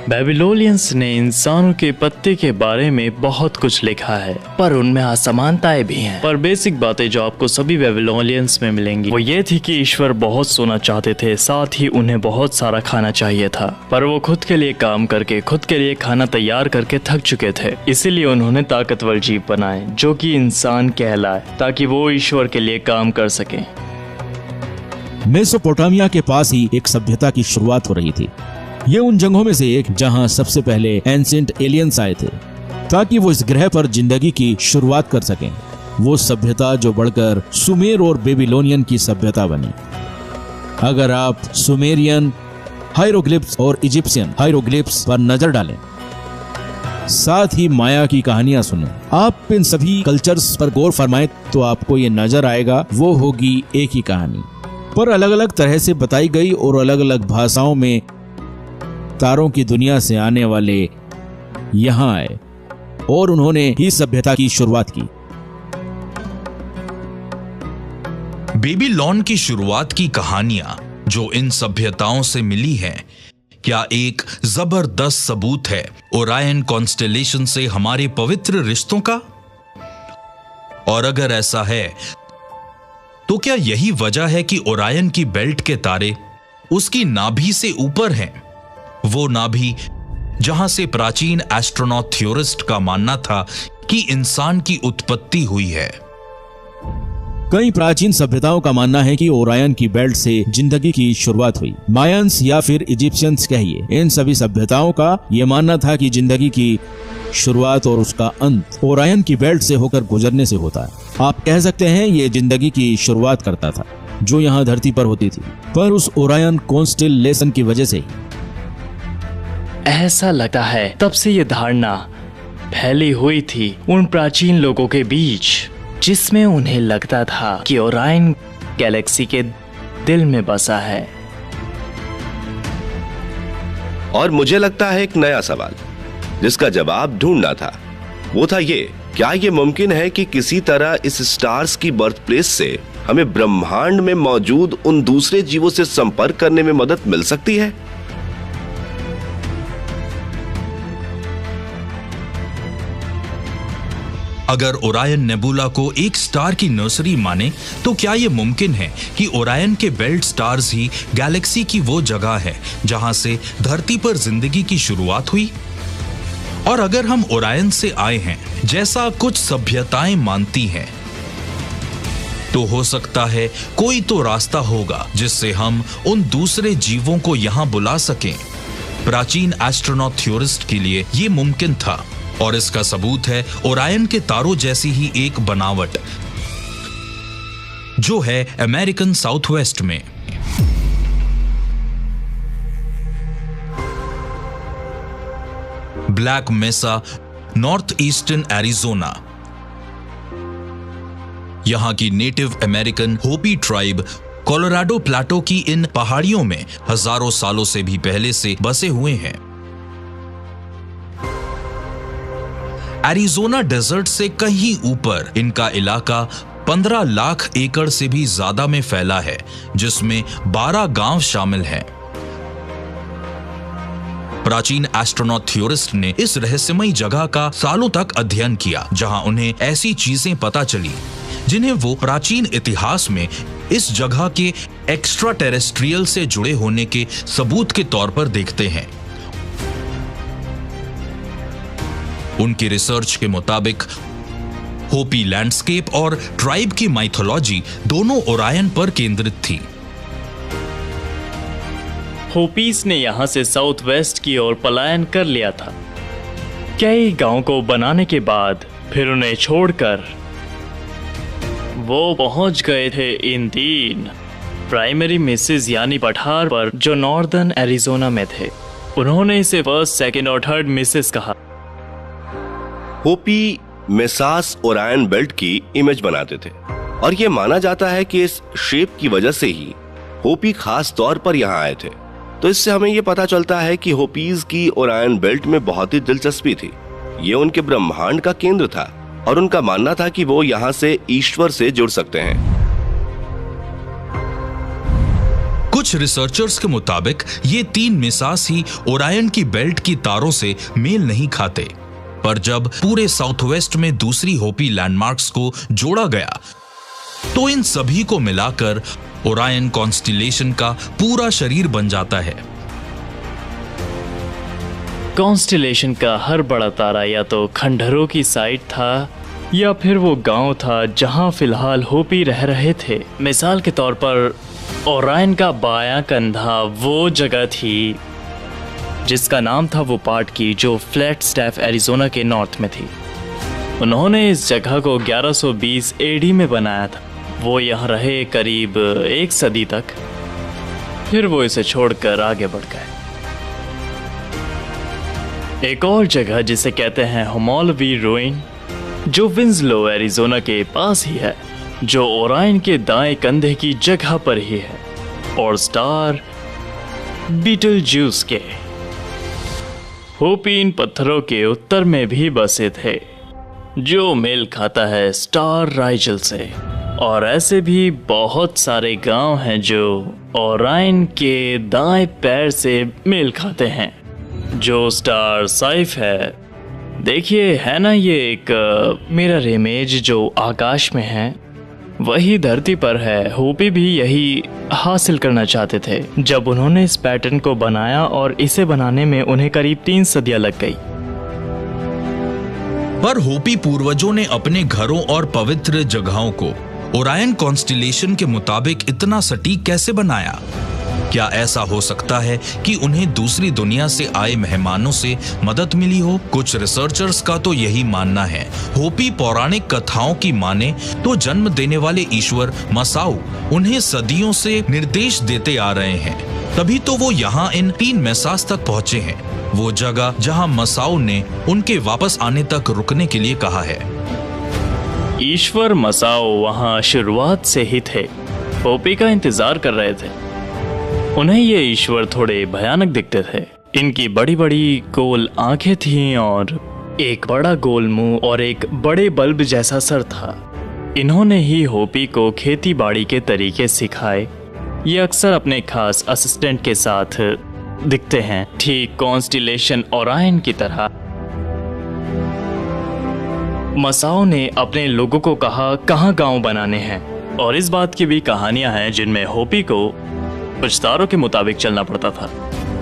बेबीलोनियंस ने इंसानों के पत्ते के बारे में बहुत कुछ लिखा है, पर उनमें असमानताएं भी हैं। पर बेसिक बातें जो आपको सभी बेबीलोनियंस में मिलेंगी वो ये थी कि ईश्वर बहुत सोना चाहते थे, साथ ही उन्हें बहुत सारा खाना चाहिए था, पर वो खुद के लिए काम करके खुद के लिए खाना तैयार करके थक चुके थे। इसीलिए उन्होंने ताकतवर जीव बनाए जो कि इंसान कहलाए, ताकि वो ईश्वर के लिए काम कर सके।
मेसोपोटामिया के पास ही एक सभ्यता की शुरुआत हो रही थी। ये उन जगहों में से एक जहां सबसे पहले एंशिएंट एलियंस आए थे ताकि वो इस ग्रह पर जिंदगी की शुरुआत कर सकें। वो सभ्यता जो बढ़कर सुमेर और बेबीलोनियन की सभ्यता बनी। अगर आप सुमेरियन हायरोग्लिफ्स और इजिप्शियन हायरोग्लिफ्स पर नजर डालें, साथ ही माया की कहानियां सुने, आप इन सभी कल्चर्स पर गौर फरमाएं तो आपको ये नजर आएगा वो होगी एक ही कहानी, पर अलग अलग तरह से बताई गई और अलग अलग भाषाओं में। तारों की दुनिया से आने वाले यहां आए और उन्होंने ही सभ्यता की शुरुआत की।
बेबीलोन की शुरुआत की कहानियां जो इन सभ्यताओं से मिली हैं, क्या एक जबरदस्त सबूत है ओरायन कॉन्स्टेलेशन से हमारे पवित्र रिश्तों का? और अगर ऐसा है तो क्या यही वजह है कि ओरायन की बेल्ट के तारे उसकी नाभि से ऊपर हैं? वो नाभि जहां से प्राचीन एस्ट्रोनॉट थ्योरिस्ट का मानना था कि इंसान की उत्पत्ति हुई है।
कई प्राचीन सभ्यताओं का मानना है कि ओरायन की बेल्ट से जिंदगी की शुरुआत हुई। मायंस या फिर इजिप्शियंस कहिए, इन सभी सभ्यताओं का यह मानना था कि जिंदगी की शुरुआत और उसका अंत ओरायन की बेल्ट से होकर गुजरने से होता है। आप कह सकते हैं ये जिंदगी की शुरुआत करता था जो यहाँ धरती पर होती थी, पर उस ओरायन कॉन्स्टेलेशन की वजह से ही।
ऐसा लगता है तब से ये धारणा फैली हुई थी उन प्राचीन लोगों के बीच, जिसमें उन्हें लगता था कि ओरायन गैलेक्सी के दिल में बसा है।
और मुझे लगता है एक नया सवाल जिसका जवाब ढूंढना था, वो था ये, क्या ये मुमकिन है कि किसी तरह इस स्टार्स की बर्थ प्लेस से हमें ब्रह्मांड में मौजूद उन दूसरे जीवों से संपर्क करने में मदद मिल सकती है?
अगर ओरायन नेबुला को एक स्टार की नर्सरी माने तो क्या यह मुमकिन है कि ओरायन के बेल्ट स्टार्स ही गैलेक्सी की वो जगह है जहां से धरती पर जिंदगी की शुरुआत हुई? और अगर हम ओरायन से आए हैं जैसा कुछ सभ्यताएं मानती हैं, तो हो सकता है कोई तो रास्ता होगा जिससे हम उन दूसरे जीवों को यहां बुला सकें। प्राचीन एस्ट्रोनॉट थ्योरिस्ट के लिए यह मुमकिन था और इसका सबूत है ओरायन के तारों जैसी ही एक बनावट जो है अमेरिकन साउथवेस्ट में। Black mesa, north eastern Arizona. यहां की native American Hopi tribe Colorado plateau की इन पहाड़ियों में हजारों सालों से भी पहले से बसे हुए हैं। एरिज़ोना डेजर्ट से कहीं ऊपर इनका इलाका 15 लाख एकड़ से भी ज्यादा में फैला है, जिसमें 12 गांव शामिल हैं। प्राचीन एस्ट्रोनॉट थ्योरिस्ट ने इस रहस्यमयी जगह का सालों तक अध्ययन किया, जहां उन्हें ऐसी चीजें पता चली जिन्हें वो प्राचीन इतिहास में इस जगह के एक्स्ट्रा टेरेस्ट्रियल से जुड़े होने के सबूत के तौर पर देखते हैं। उनकी रिसर्च के मुताबिक होपी लैंडस्केप और ट्राइब की माइथोलॉजी दोनों ओरायन पर केंद्रित थी।
होपीस ने यहां से साउथ वेस्ट की ओर पलायन कर लिया था। कई गांव को बनाने के बाद फिर उन्हें छोड़कर वो पहुंच गए थे इन 3 प्राइमरी मिसेस यानी पठार पर, जो नॉर्दर्न एरिज़ोना में थे। उन्होंने इसे फर्स्ट, सेकंड और थर्ड मिसेस कहा।
होपी मेसास ओरायन बेल्ट की इमेज बनाते थे और यह माना जाता है कि इस शेप की वजह से ही होपी खास तौर पर यहाँ आए थे। तो इससे हमें यह पता चलता है कि होपीज की ओरायन बेल्ट में बहुत ही दिलचस्पी थी। ये उनके ब्रह्मांड का केंद्र था और उनका मानना था कि वो यहाँ से ईश्वर से जुड़ सकते हैं।
कुछ रिसर्चर्स के मुताबिक ये 3 मिसास ही ओरायन की बेल्ट की तारों से मेल नहीं खाते, पर जब पूरे साउथवेस्ट में दूसरी होपी लैंडमार्क्स को जोड़ा गया तो इन सभी को मिलाकर ओरायन कॉन्स्टिलेशन का पूरा शरीर बन जाता है।
कॉन्स्टिलेशन का हर बड़ा तारा या तो खंडहरों की साइड था या फिर वो गांव था जहां फिलहाल होपी रह रहे थे। मिसाल के तौर पर ओरायन का बायां कंधा वो जगह थी जिसका नाम था वो पार्ट की, जो फ्लैगस्टाफ एरिज़ोना के नॉर्थ में थी। उन्होंने इस जगह को 1120 एडी में बनाया था। वो यहाँ रहे करीब 1 सदी तक, फिर वो इसे छोड़कर आगे बढ़ गए। एक और जगह जिसे कहते हैं होमोलवी रूइन, जो विंसलो एरिज़ोना के पास ही है, जो ओरायन के दाएं कंधे की जगह पर ही है, और स्टार बीटलजूस के होपी इन पत्थरों के उत्तर में भी बसे थे, जो मेल खाता है स्टार राइजल से। और ऐसे भी बहुत सारे गांव हैं जो ओरायन के दाएं पैर से मेल खाते हैं, जो स्टार साइफ है। देखिए है ना ये एक मिरर इमेज जो आकाश में है, वही धरती पर है। होपी भी यही हासिल करना चाहते थे जब उन्होंने इस पैटर्न को बनाया, और इसे बनाने में उन्हें करीब 3 सदियां लग गई।
पर होपी पूर्वजों ने अपने घरों और पवित्र जगहों को ओरायन कॉन्स्टिलेशन के मुताबिक इतना सटीक कैसे बनाया? क्या ऐसा हो सकता है कि उन्हें दूसरी दुनिया से आए मेहमानों से मदद मिली हो? कुछ रिसर्चर्स का तो यही मानना है। होपी पौराणिक कथाओं की माने तो जन्म देने वाले ईश्वर मसाऊ उन्हें सदियों से निर्देश देते आ रहे हैं, तभी तो वो यहाँ इन 3 मेसास तक पहुंचे हैं, वो जगह जहाँ मसाऊ ने उनके वापस आने तक रुकने के लिए कहा है।
ईश्वर मसाओ वहां शुरुआत से ही थे, होपी का इंतजार कर रहे थे। उन्हें ये ईश्वर थोड़े भयानक दिखते थे। इनकी बड़ी बड़ी गोल आंखें थीं और एक बड़ा गोल मुंह और एक बड़े बल्ब जैसा सर था। इन्होंने ही होपी को खेती बाड़ी के तरीके सिखाए। ये अक्सर अपने खास असिस्टेंट के साथ दिखते हैं, ठीक कॉन्स्टिलेशन ओरायन की तरह। मसाओ ने अपने लोगों को कहा कहाँ गांव बनाने हैं, और इस बात की भी कहानियां हैं जिनमें होपी को कुछ तारों के मुताबिक चलना पड़ता था।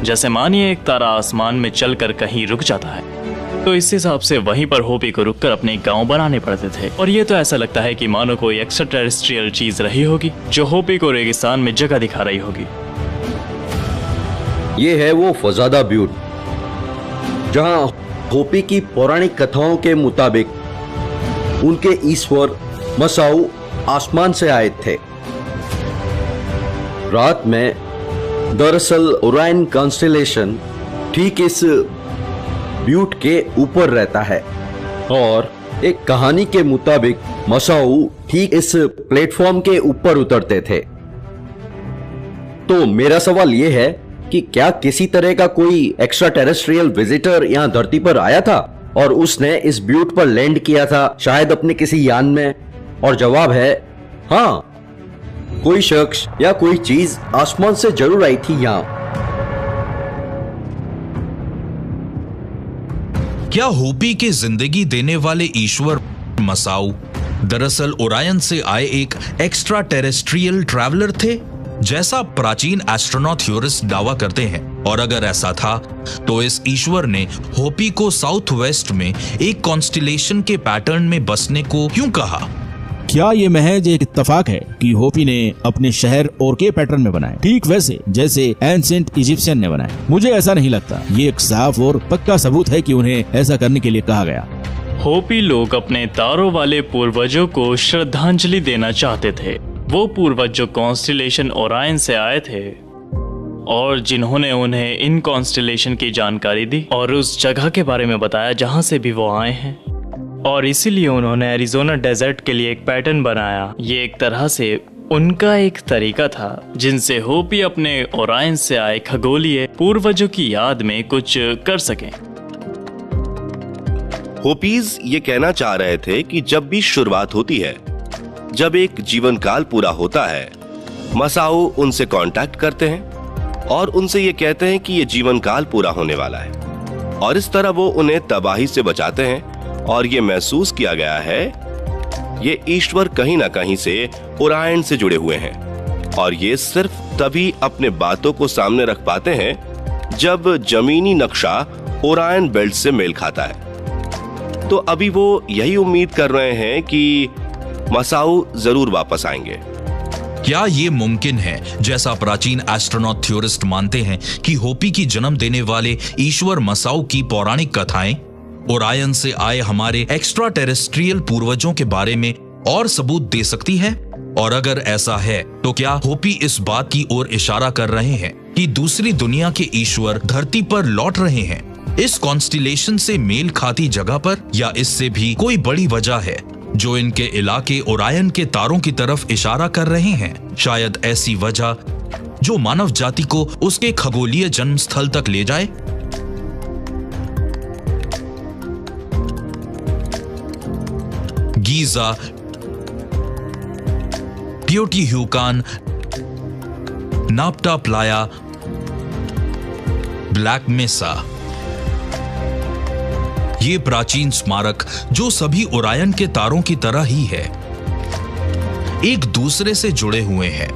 जैसे मानिए एक तारा आसमान में चलकर कहीं रुक जाता है, तो इस हिसाब से वहीं पर होपी को रुककर अपने गांव बनाने पड़ते थे। और ये तो ऐसा लगता है कि मानो कोई एक्स्ट्रा टेरेस्ट्रियल चीज रही होगी जो होपी को रेगिस्तान में जगह दिखा रही होगी।
ये है वो फजादा ब्यूट जहां होपी की पौराणिक कथाओं के मुताबिक उनके ईश्वर मसाऊ आसमान से आए थे। रात में दरअसल ओरायन कॉन्स्टेलेशन ठीक इस ब्यूट के ऊपर रहता है, और एक कहानी के मुताबिक मसाऊ ठीक इस प्लेटफॉर्म के ऊपर उतरते थे। तो मेरा सवाल ये है कि क्या किसी तरह का कोई एक्स्ट्रा टेरेस्ट्रियल विजिटर यहाँ धरती पर आया था और उसने इस ब्यूट पर लैंड किया था, शायद अपने किसी यान में? और जवाब है हाँ, कोई शख्स या कोई चीज आसमान से जरूर आई थी यहाँ।
क्या होपी के जिंदगी देने वाले ईश्वर मसाऊ दरअसल ओरायन से आए एक एक्स्ट्रा टेरेस्ट्रियल ट्रैवलर थे, जैसा प्राचीन एस्ट्रोनॉट थ्योरिस्ट दावा करते हैं? और अगर ऐसा था तो इस ईश्वर ने होपी को साउथ वेस्ट में एक कॉन्स्टिलेशन के पैटर्न में बसने को क्यों कहा?
क्या ये महज एक इत्तेफाक है कि होपी ने अपने शहर और के पैटर्न में बनाए, ठीक वैसे जैसे एंशिएंट इजिप्शियन ने बनाए? मुझे ऐसा नहीं लगता। ये एक साफ और पक्का सबूत है कि उन्हें ऐसा करने के लिए कहा गया।
होपी लोग अपने तारों वाले पूर्वजों को श्रद्धांजलि देना चाहते थे। वो पूर्वज जो कॉन्स्टिलेशन ओरायन से आए थे और जिन्होंने उन्हें इन कॉन्स्टिलेशन की जानकारी दी और उस जगह के बारे में बताया जहां से भी वो आए हैं, और इसीलिए उन्होंने एरिज़ोना डेजर्ट के लिए एक पैटर्न बनाया। ये एक तरह से उनका एक तरीका था जिनसे होपी अपने ओरायन से आए खगोलीय पूर्वजों की याद में कुछ कर सकें।
होपीज ये कहना चाह रहे थे कि जब भी शुरुआत होती है, जब एक जीवन काल पूरा होता है, मसाऊ उनसे कांटेक्ट करते हैं और उनसे ये कहते हैं कि ये जीवन काल पूरा होने वाला है, और इस तरह वो उन्हें तबाही से बचाते हैं। और ये महसूस किया गया है ये ईश्वर कहीं ना कहीं से ओरायन से जुड़े हुए हैं, और ये सिर्फ तभी अपने बातों को सामने रख पाते हैं जब जमीनी नक्शा ओरायन बेल्ट से मेल खाता है। तो अभी वो यही उम्मीद कर रहे हैं कि मसाऊ जरूर वापस आएंगे।
क्या ये मुमकिन है, जैसा प्राचीन एस्ट्रोनॉट थ्योरिस्ट मानते हैं, कि होपी की जन्म देने वाले ईश्वर मसाऊ की पौराणिक कथाएं ओरायन से आए हमारे एक्स्ट्रा टेरेस्ट्रियल पूर्वजों के बारे में और सबूत दे सकती है? और अगर ऐसा है तो क्या होपी इस बात की ओर इशारा कर रहे हैं कि दूसरी दुनिया के ईश्वर धरती पर लौट रहे हैं, इस कॉन्स्टिलेशन से मेल खाती जगह पर? या इससे भी कोई बड़ी वजह है जो इनके इलाके ओरायन के तारों की तरफ इशारा कर रहे हैं? शायद ऐसी वजह जो मानव जाति को उसके खगोलीय जन्म स्थल तक ले जाए। गीजा, टियोटिहुकान, नाप्टा प्लाया, ब्लैक मेसा, ये प्राचीन स्मारक जो सभी ओरायन के तारों की तरह ही है, एक दूसरे से जुड़े हुए हैं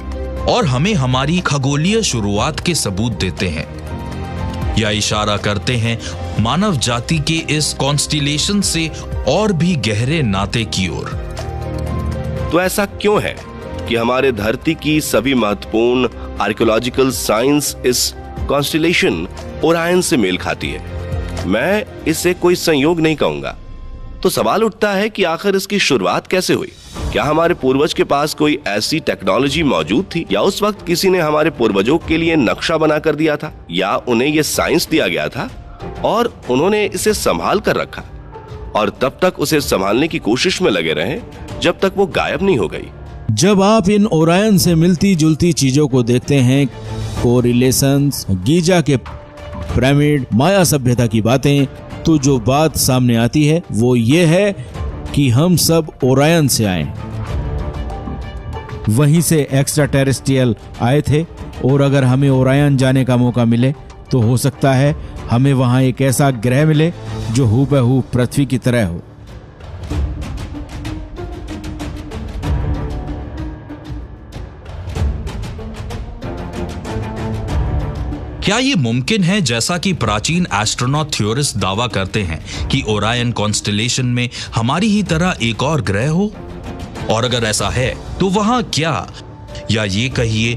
और हमें हमारी खगोलीय शुरुआत के सबूत देते हैं, या इशारा करते हैं मानव जाति के इस कॉन्स्टिलेशन से और भी गहरे नाते की ओर।
तो ऐसा क्यों है कि हमारे धरती की सभी महत्वपूर्ण आर्कियोलॉजिकल साइंस इस कॉन्स्टिलेशन ओरायन से मेल खाती है? मैं इसे कोई संयोग नहीं कहूंगा। तो सवाल उठता है कि आखिर इसकी शुरुआत कैसे हुई? क्या हमारे पूर्वज के पास कोई ऐसी टेक्नोलॉजी मौजूद थी, या उस वक्त किसी ने हमारे पूर्वजों के लिए नक्शा बना कर दिया था, या उन्हें यह साइंस दिया गया था और उन्होंने इसे संभाल कर रखा और तब तक उसे संभालने की कोशिश में लगे रहे जब तक वो गायब नहीं हो गई?
जब आप इन ओरायन से मिलती जुलती चीजों को देखते हैं, कोरिलेशंस, गीजा के पिरामिड, माया सभ्यता की बातें, तो जो बात सामने आती है वो ये है कि हम सब ओरायन से आए, वहीं से एक्स्ट्रा टेरेस्ट्रियल आए थे, और अगर हमें ओरायन जाने का मौका मिले तो हो सकता है हमें वहां एक ऐसा ग्रह मिले जो हूबहू पृथ्वी की तरह हो।
क्या ये मुमकिन है, जैसा कि प्राचीन एस्ट्रोनॉट थ्योरिस्ट दावा करते हैं, कि ओरायन कॉन्स्टिलेशन में हमारी ही तरह एक और ग्रह हो? और अगर ऐसा है तो वहां क्या, या ये कहिए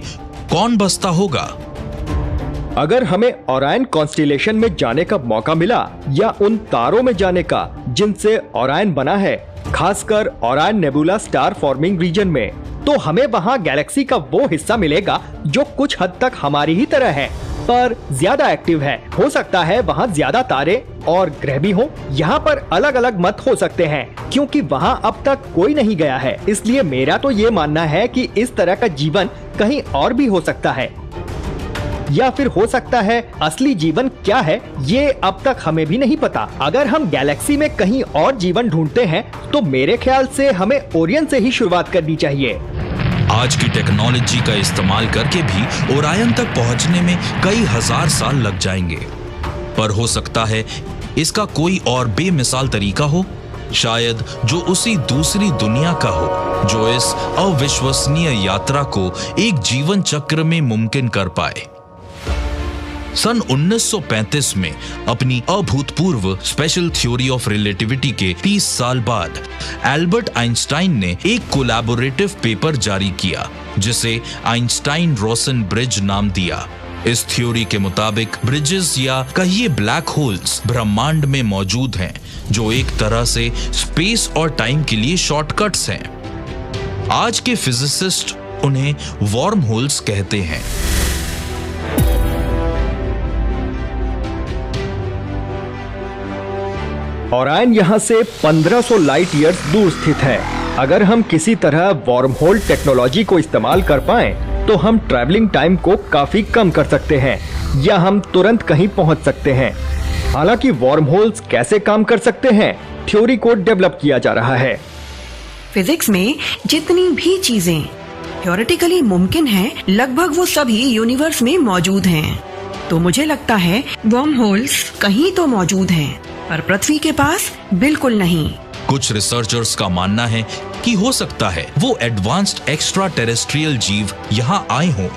कौन बसता होगा?
अगर हमें ओरायन कॉन्स्टिलेशन में जाने का मौका मिला, या उन तारों में जाने का जिनसे ओरायन बना है, खासकर Orion nebula star forming region में, तो हमें वहां गैलेक्सी का वो हिस्सा मिलेगा जो कुछ हद तक हमारी ही तरह है पर ज्यादा एक्टिव है। हो सकता है वहाँ ज्यादा तारे और ग्रह भी हो। यहाँ पर अलग अलग मत हो सकते हैं क्योंकि वहाँ अब तक कोई नहीं गया है, इसलिए मेरा तो ये मानना है कि इस तरह का जीवन कहीं और भी हो सकता है। या फिर हो सकता है असली जीवन क्या है ये अब तक हमें भी नहीं पता। अगर हम गैलेक्सी में कहीं और जीवन ढूंढते हैं तो मेरे ख्याल से हमें ओरियन से ही शुरुआत करनी चाहिए।
आज की टेक्नोलॉजी का इस्तेमाल करके भी ओरायन तक पहुंचने में कई हजार साल लग जाएंगे, पर हो सकता है इसका कोई और बेमिसाल तरीका हो, शायद जो उसी दूसरी दुनिया का हो जो इस अविश्वसनीय यात्रा को एक जीवन चक्र में मुमकिन कर पाए। सन 1935 में अपनी अभूतपूर्व स्पेशल थ्योरी ऑफ रिलेटिविटी के 30 साल बाद एल्बर्ट आइंस्टाइन ने एक कोलैबोरेटिव पेपर जारी किया जिसे आइंस्टाइन-रोसन ब्रिज नाम दिया। इस थ्योरी के मुताबिक ब्रिजेस या कहिए ब्लैक होल्स ब्रह्मांड में मौजूद हैं जो एक तरह से स्पेस और टाइम के लिए शॉर्टकट्स हैं। आज के फिजिसिस्ट उन्हें वॉर्म होल्स कहते हैं।
ओरायन यहाँ से 1500 लाइट ईयर्स दूर स्थित है। अगर हम किसी तरह वॉर्म होल टेक्नोलॉजी को इस्तेमाल कर पाएं, तो हम ट्रैवलिंग टाइम को काफी कम कर सकते हैं या हम तुरंत कहीं पहुंच सकते हैं। हालांकि वॉर्म होल्स कैसे काम कर सकते हैं, थ्योरी को डेवलप किया जा रहा है।
फिजिक्स में जितनी भी चीजें थ्योरेटिकली मुमकिन हैं, लगभग वो सभी यूनिवर्स में मौजूद हैं। तो मुझे लगता है वॉर्म होल्स कहीं तो मौजूद हैं, पर पृथ्वी के पास बिल्कुल नहीं।
कुछ रिसर्चर्स का मानना है कि हो सकता है वो एडवांस्ड एक्स्ट्रा टेरेस्ट्रियल जीव यहाँ आए हों,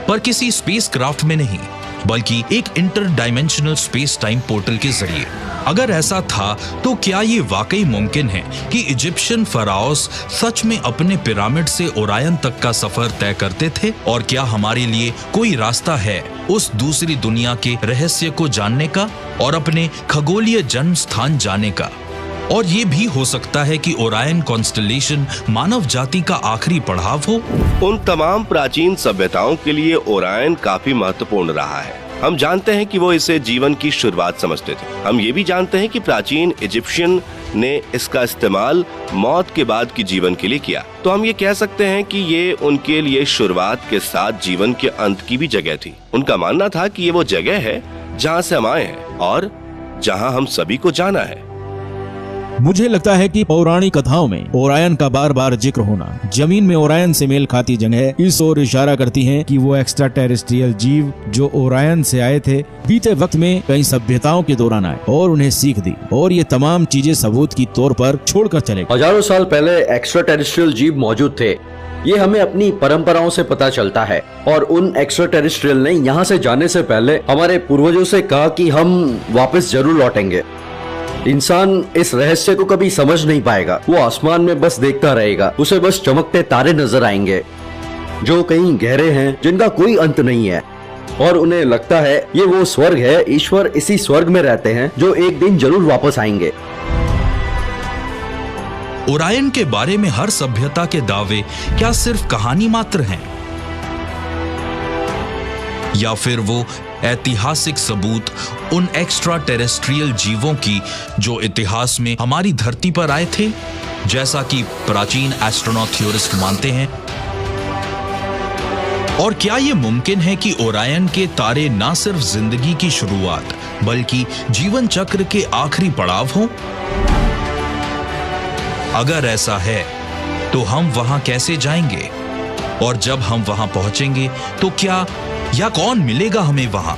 पर किसी स्पेसक्राफ्ट में नहीं, बल्कि एक inter dimensional space time portal के जरिए। अगर ऐसा था तो क्या ये वाकई मुमकिन है कि इजिप्शियन फराओस सच में अपने पिरामिड से ओरायन तक का सफर तय करते थे? और क्या हमारे लिए कोई रास्ता है उस दूसरी दुनिया के रहस्य को जानने का और अपने खगोलीय जन्म स्थान जाने का? और ये भी हो सकता है कि ओरायन कॉन्स्टेलेशन मानव जाति का आखिरी पड़ाव हो।
उन तमाम प्राचीन सभ्यताओं के लिए ओरायन काफी महत्वपूर्ण रहा है। हम जानते हैं कि वो इसे जीवन की शुरुआत समझते थे। हम ये भी जानते हैं कि प्राचीन इजिप्शियन ने इसका इस्तेमाल मौत के बाद की जीवन के लिए किया। तो हम ये कह सकते हैं कि ये उनके लिए शुरुआत के साथ जीवन के अंत की भी जगह थी। उनका मानना था कि ये वो जगह है जहाँ से हम आए हैं और जहाँ हम सभी को जाना है।
मुझे लगता है कि पौराणिक कथाओं में ओरायन का बार बार जिक्र होना जमीन में ओरायन से मेल खाती जगह इस ओर इशारा करती हैं कि वो एक्स्ट्रा टेरेस्ट्रियल जीव जो ओरायन से आए थे बीते वक्त में कई सभ्यताओं के दौरान आए और उन्हें सीख दी, और ये तमाम चीजें सबूत की तौर पर छोड़कर चले गए।
हजारों साल पहले एक्स्ट्रा टेरेस्ट्रियल जीव मौजूद थे। ये हमें अपनी परंपराओं से पता चलता है, और उन एक्स्ट्रा टेरेस्ट्रियल ने यहाँ से जाने से पहले हमारे पूर्वजों से कहा कि हम वापस जरूर लौटेंगे। इंसान इस रहस्य को कभी समझ नहीं पाएगा। वो आसमान में बस देखता रहेगा, उसे बस चमकते तारे नजर आएंगे जो कहीं गहरे हैं, जिनका कोई अंत नहीं है, और उन्हें लगता है ये वो स्वर्ग है। ईश्वर इसी स्वर्ग में रहते हैं जो एक दिन जरूर वापस आएंगे।
ओरायन के बारे में हर सभ्यता के दावे क्या सिर्फ कहानी मात्र हैं, या फिर वो ऐतिहासिक सबूत उन एक्स्ट्रा टेरेस्ट्रियल जीवों की जो इतिहास में हमारी धरती पर आए थे, जैसा कि प्राचीन एस्ट्रोनॉट थ्योरिस्ट मानते हैं? और क्या ये मुमकिन है कि ओरायन के तारे ना सिर्फ जिंदगी की शुरुआत बल्कि जीवन चक्र के आखिरी पड़ाव हों? अगर ऐसा है तो हम वहां कैसे जाएंगे? और जब हम वहां पहुंचेंगे तो क्या या कौन मिलेगा हमें वहां?